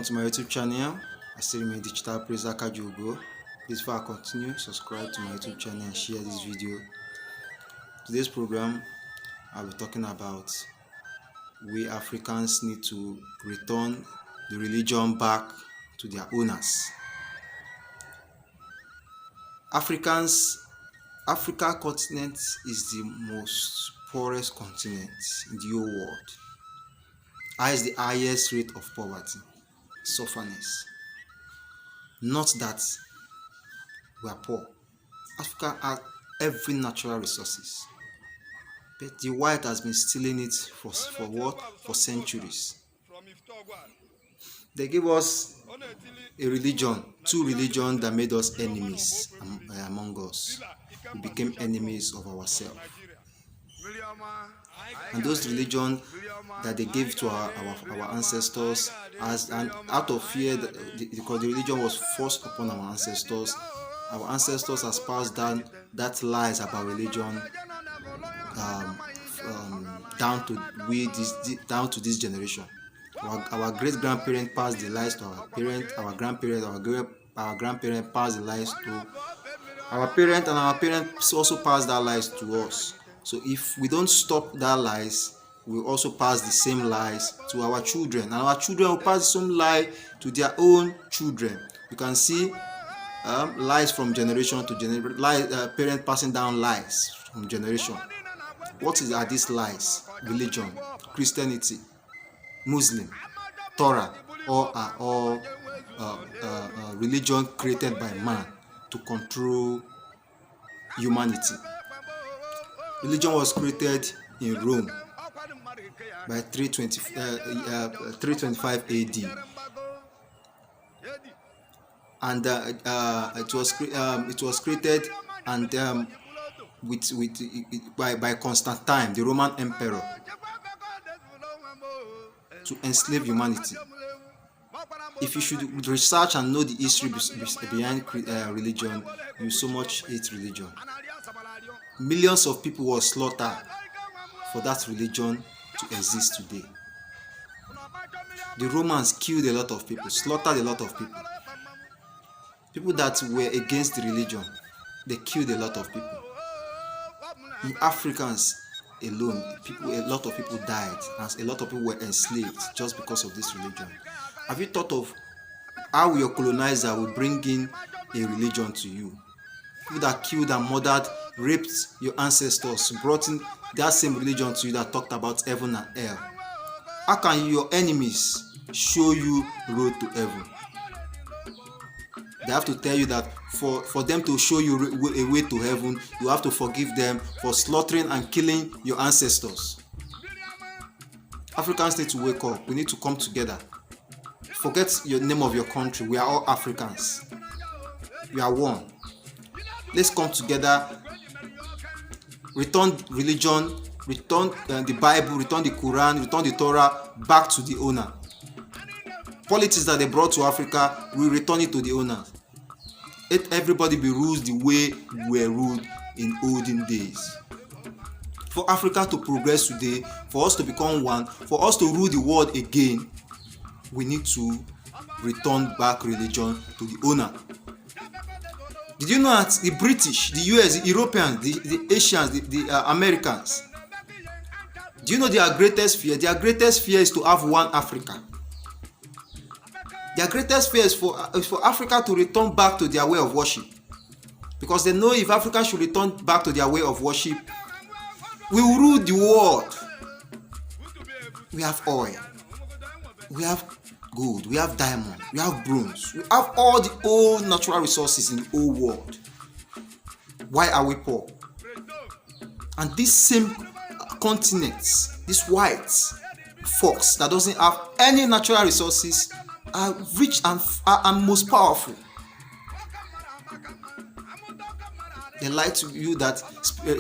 Welcome to my YouTube channel. I still remain Digital Praise Akajogo. Please, before I continue, subscribe to my YouTube channel and share this video. Today's program, I'll be talking about we Africans need to return the religion back to their owners. Africa continent is the most poorest continent in the whole world. Has the highest rate of poverty, sufferness. Not that we are poor. Africa has every natural resources, but the white has been stealing it for what? For centuries. They gave us a religion, two religions that made us enemies among us. We became enemies of ourselves. And those religions that they gave to our ancestors, out of fear, because the religion was forced upon our ancestors has passed down that lies about religion down to this generation. Our great grandparents passed the lies to our parents, our grandparents, our grandparents passed the lies to our parents, and our parents also passed that lies to us. So if we don't stop that lies, we also pass the same lies to our children, and our children will pass the same lie to their own children. You can see lies from generation to generation, parents passing down lies from generation. What are these lies? Religion, Christianity, Muslim, Torah, all are all religion created by man to control humanity. Religion was created in Rome by 325 AD, and it was created and by Constantine, the Roman emperor, to enslave humanity. If you should research and know the history behind religion, you so much hate religion. Millions of people were slaughtered for that religion to exist today. The Romans killed a lot of people, slaughtered a lot of people. People that were against the religion, they killed a lot of people. In Africans alone, a lot of people died, and a lot of people were enslaved just because of this religion. Have you thought of how your colonizer will bring in a religion to you? People that killed and murdered, raped your ancestors, brought in that same religion to you that talked about heaven and hell. How can your enemies show you road to heaven? They have to tell you that for them to show you a way to heaven, you have to forgive them for slaughtering and killing your ancestors. Africans need to wake up. We need to come together. Forget your name of your country. We are all Africans. We are one. Let's come together. Return religion, return the Bible, return the Quran, return the Torah back to the owner. Politics that they brought to Africa, we return it to the owners. Let everybody be ruled the way we were ruled in olden days. For Africa to progress today, for us to become one, for us to rule the world again, we need to return back religion to the owner. Did you know that the British, the US, the Europeans, the Asians, the Americans, do you know their greatest fear? Their greatest fear is to have one Africa. Their greatest fear is for Africa to return back to their way of worship. Because they know if Africa should return back to their way of worship, we will rule the world. We have oil. We have gold. We have diamond. We have bronze. We have all the old natural resources in the whole world. Why are we poor? And this same continents, this white folks that doesn't have any natural resources, are rich and most powerful. They lie to you that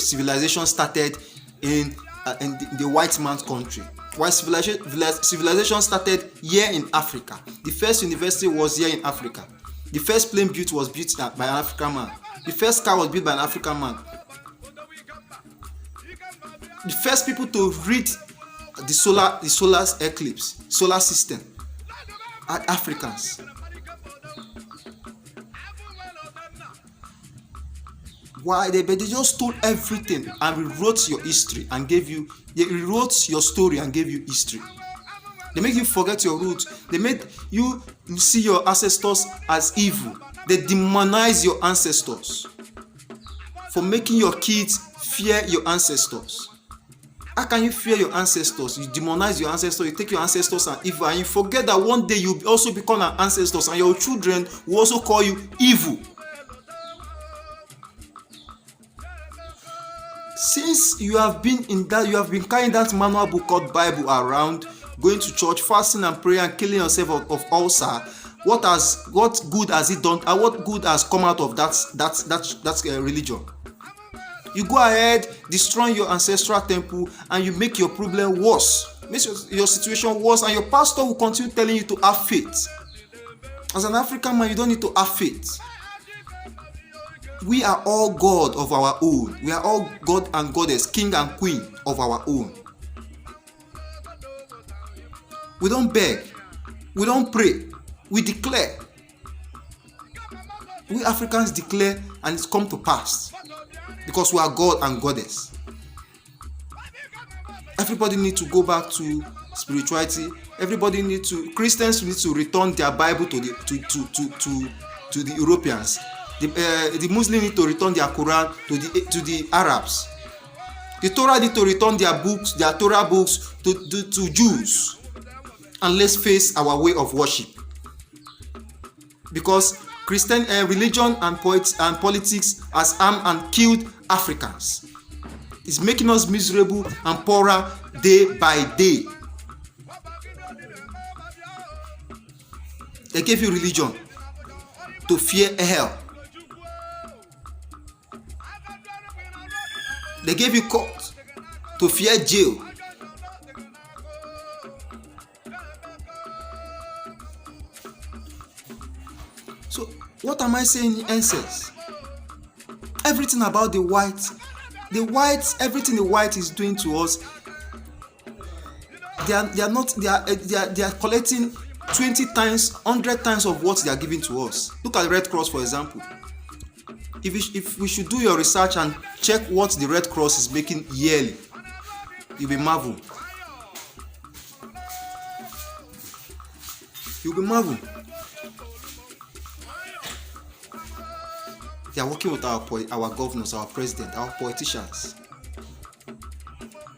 civilization started in the white man's country. While civilization started here in Africa. The first university was here in Africa. The first plane was built by an African man. The first car was built by an African man. The first people to read the solar eclipse, solar system, are Africans. Why? They just stole everything and rewrote your history and they rewrote your story and gave you history. They make you forget your roots. They made you see your ancestors as evil. They demonize your ancestors for making your kids fear your ancestors. How can you fear your ancestors? You demonize your ancestors, you take your ancestors as evil, and you forget that one day you also become an ancestor, and your children will also call you evil. Since you have been carrying that manual book called Bible around, going to church, fasting and prayer, and killing yourself of ulcer, what good has it done, and what good has come out of that religion? You go ahead destroying your ancestral temple, and you make your problem worse, make your situation worse, and your pastor will continue telling you to have faith. As an African man, you don't need to have faith. We are all God of our own. We are all God and Goddess, King and Queen of our own. We don't beg. We don't pray. We declare. We Africans declare, and it's come to pass because we are God and Goddess. Everybody needs to go back to spirituality. Christians need to return their Bible to the Europeans. The Muslims need to return their Quran to the Arabs. The Torah need to return their Torah books to Jews. And let's face our way of worship. Because Christian religion and politics has harmed and killed Africans. It's making us miserable and poorer day by day. They gave you religion to fear hell. They gave you court to fear jail. So what am I saying in essence? Everything about the whites, everything the white is doing to us, they are collecting 20 times, 100 times of what they are giving to us. Look at the Red Cross, for example. If we should do your research and check what the Red Cross is making yearly, you'll be marvel. They are working with our governors, our president, our politicians,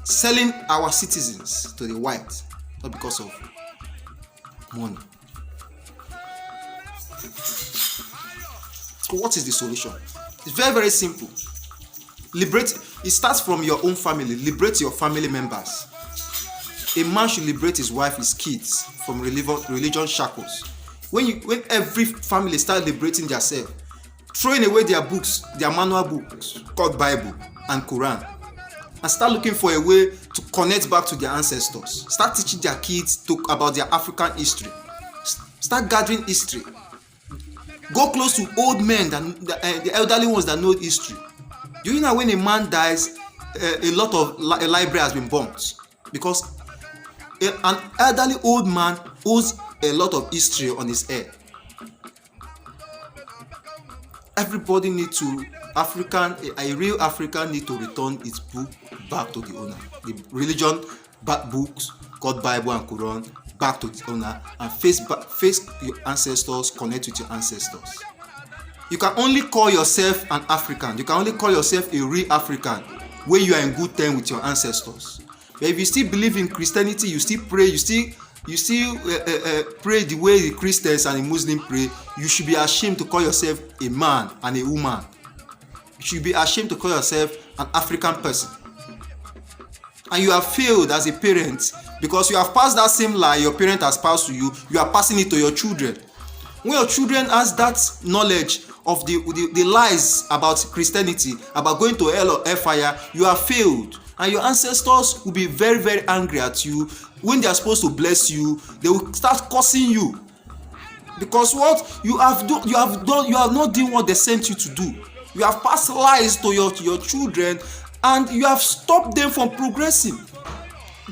selling our citizens to the white, not because of money. So what is the solution? It's very, very simple. It starts from your own family. Liberate your family members. A man should liberate his wife, his kids from religion shackles. When every family start liberating themselves, throwing away their books, their manual books called Bible and Quran, and start looking for a way to connect back to their ancestors. Start teaching their kids about their African history. Start gathering history. Go close to old men, the elderly ones that know history. Do you know when a man dies, a library has been bombed? Because an elderly old man owes a lot of history on his head. Everybody needs to, a real African need to return its book back to the owner. The religion books called Bible and Quran back to the owner, and face your ancestors, connect with your ancestors. You can only call yourself an African. You can only call yourself a real African when you are in good terms with your ancestors. But if you still believe in Christianity, you still pray, you still pray the way the Christians and the Muslims pray, you should be ashamed to call yourself a man and a woman. You should be ashamed to call yourself an African person. And you have failed as a parent because you have passed that same lie your parent has passed to you. You are passing it to your children. When your children has that knowledge of the lies about Christianity, about going to hell or hellfire, you have failed. And your ancestors will be very, very angry at you. When they are supposed to bless you, they will start cursing you. Because what you have done, you have not done what they sent you to do. You have passed lies to your children, and you have stopped them from progressing.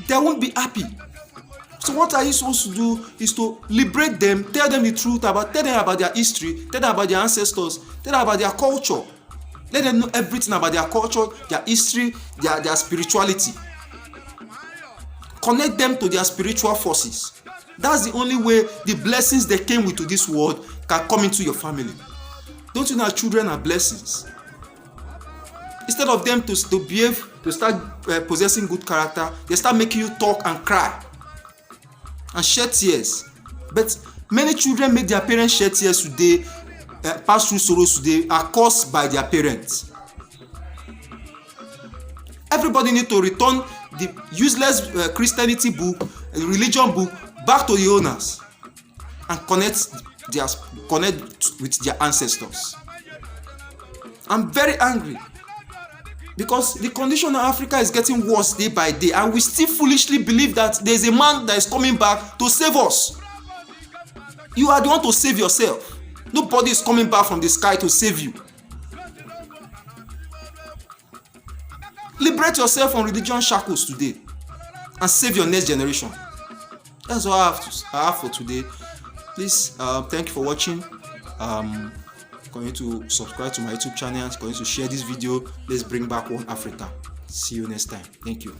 They won't be happy. So what are you supposed to do is to liberate them, tell them the truth tell them about their history, tell them about their ancestors, tell them about their culture. Let them know everything about their culture, their history, their spirituality. Connect them to their spiritual forces. That's the only way the blessings they came with to this world can come into your family. Don't you know children are blessings? Instead of them to behave, to start possessing good character, they start making you talk and cry and shed tears. But many children make their parents shed tears today, pass through sorrows today, are caused by their parents. Everybody need to return the useless Christianity book, religion book, back to the owners and connect with their ancestors. I'm very angry because the condition of Africa is getting worse day by day, and we still foolishly believe that there's a man that is coming back to save us. You are the one to save yourself. Nobody is coming back from the sky to save you. Liberate yourself from religion shackles today and save your next generation. That's all I have for today. Please, thank you for watching. Continue to subscribe to my YouTube channel. Continue to share this video. Let's bring back One Africa. See you next time. Thank you.